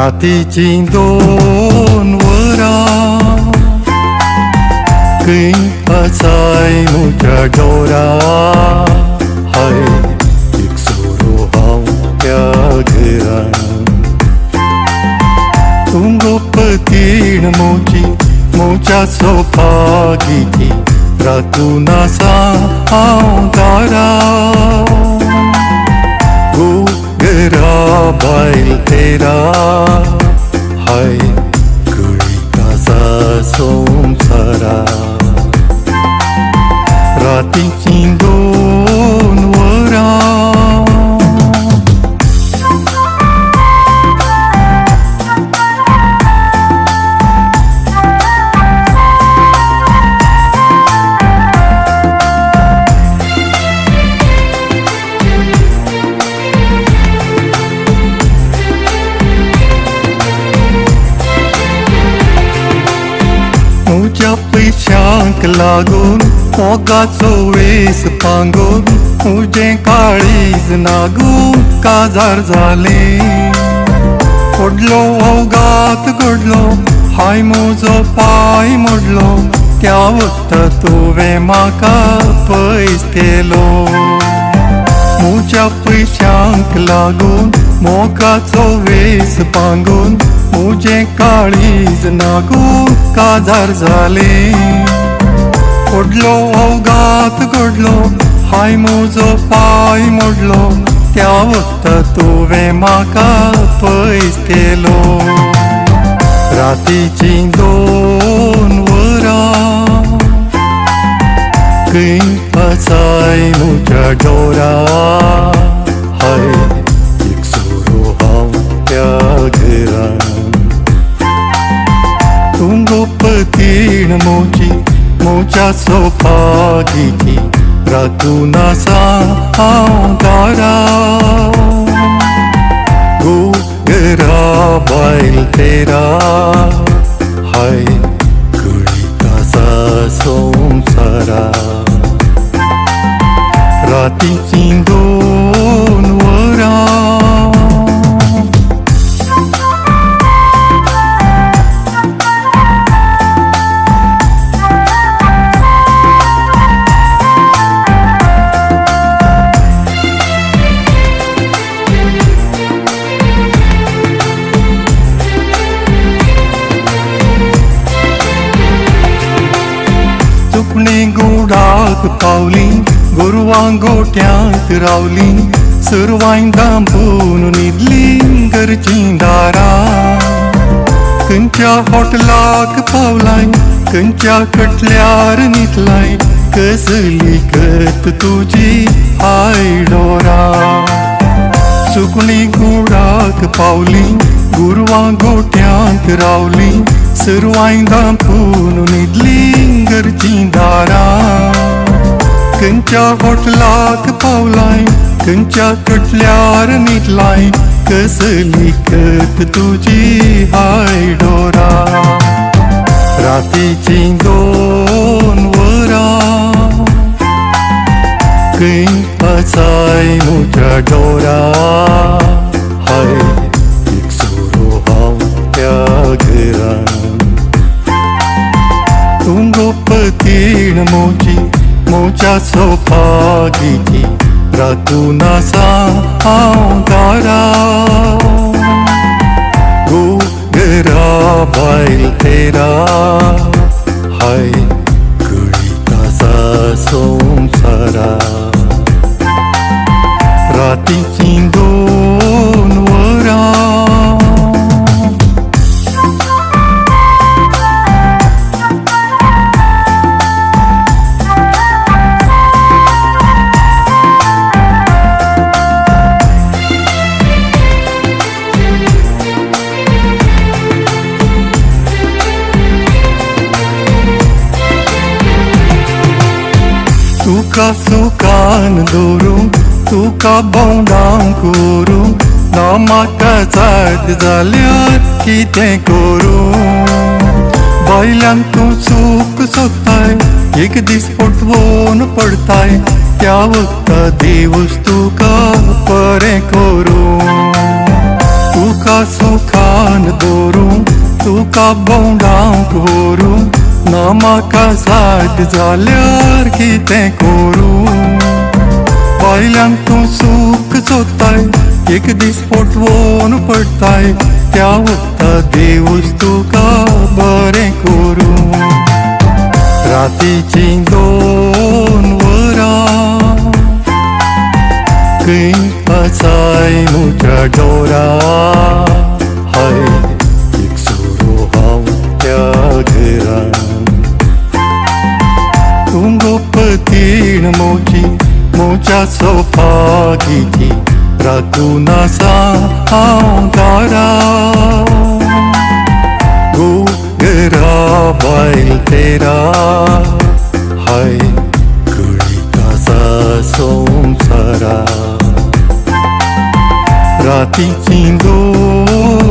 रातीची 2 वरां खंय आसाय म्हज्या डोरा हाय एक सोरो हांव त्या घरान तुंगोपतीण मोच्या सोपागीची रातून आसा हांव दारा घरा बायल तेरा हाय कळीक आसा संवसारा रातीची 2 वरां म्हज्या पयशांक लागून मोगाचो वेस पांगून म्हजें काळीज नागून काजार जालें पडलो ओगात घडलो हाय म्हजो पाय मोडलो त्या वखदा तुवें म्हाका पयस केलो म्हज्या पयशांक लागून मोगाचो वेस पांगून म्हजें काळीज नागून काजार जालें पडलो ओगात घडलो हाय म्हजो पाय मोडलो त्या वखदा तुवें म्हाका पयस केलो रातीची 2 वरां खंय आसाय म्हज्या डोरा हाय एक सोरो हांव त्या घरान तुंगोपतीण मोच्या सोपागीची रातून आसा हांव दारा घरा बायल तेरा हाय कळीक आसा संवसारा रातीची 2 वरां गुडाक पावली गोरवां गोठ्यांत रावली सुरवांय दांबून न्हिदली घरचीं दारां खंयच्या हॉटेलाक पावलाय खंयच्या कटल्यार न्हिदलाय कसली कत तुजी हाय डोरा सुकणी गुडाक पावली गोरवां गोठ्यांत रावली सुरवांय दांबून न्हिदली घरचीं दारां खंयच्या हॉटेलाक पावलाय खंयच्या कटल्यार न्हिदलाय कसली कत तुजी हाय डोरा रातीची 2 वरां खंय आसाय म्हज्या डोरा हाय एक सोरो हांव त्या घरान तुंगोपतीण मोच्या सोपागीची रातून आसा हांव दारा घरा बायल तेरा हाय कळीक आसा संवसारा रातीची 2 वरां तुका सुखान दवरूं तुका भोंवडाव करूं ना म्हाका जात जाल्यार कितें करूं बायल्यान तूं सूख सोदताय एक दीस फटवून पडताय त्या वखदा देवूच तुका बरें करूं तुका सुख सुखान दवरूं तुका बोंडावंक व्हरूं ना म्हाका साथ जाल्यार कितें करूं बायल्यांक तूं सूख सोदताय एक दीस फटवून पडताय त्या वक्ता देवूच तुका बरें करूं रातीचीं 2 वरां खंय आसाय म्हज्या डोरां हाय एक सोरो हांव त्या घरान तूं गोपतीण म्हज्या सोपागीची रातून आसा हांव दारां घरा बायल तेरा हाय कळीत आसा संवसारा रातीचीं 2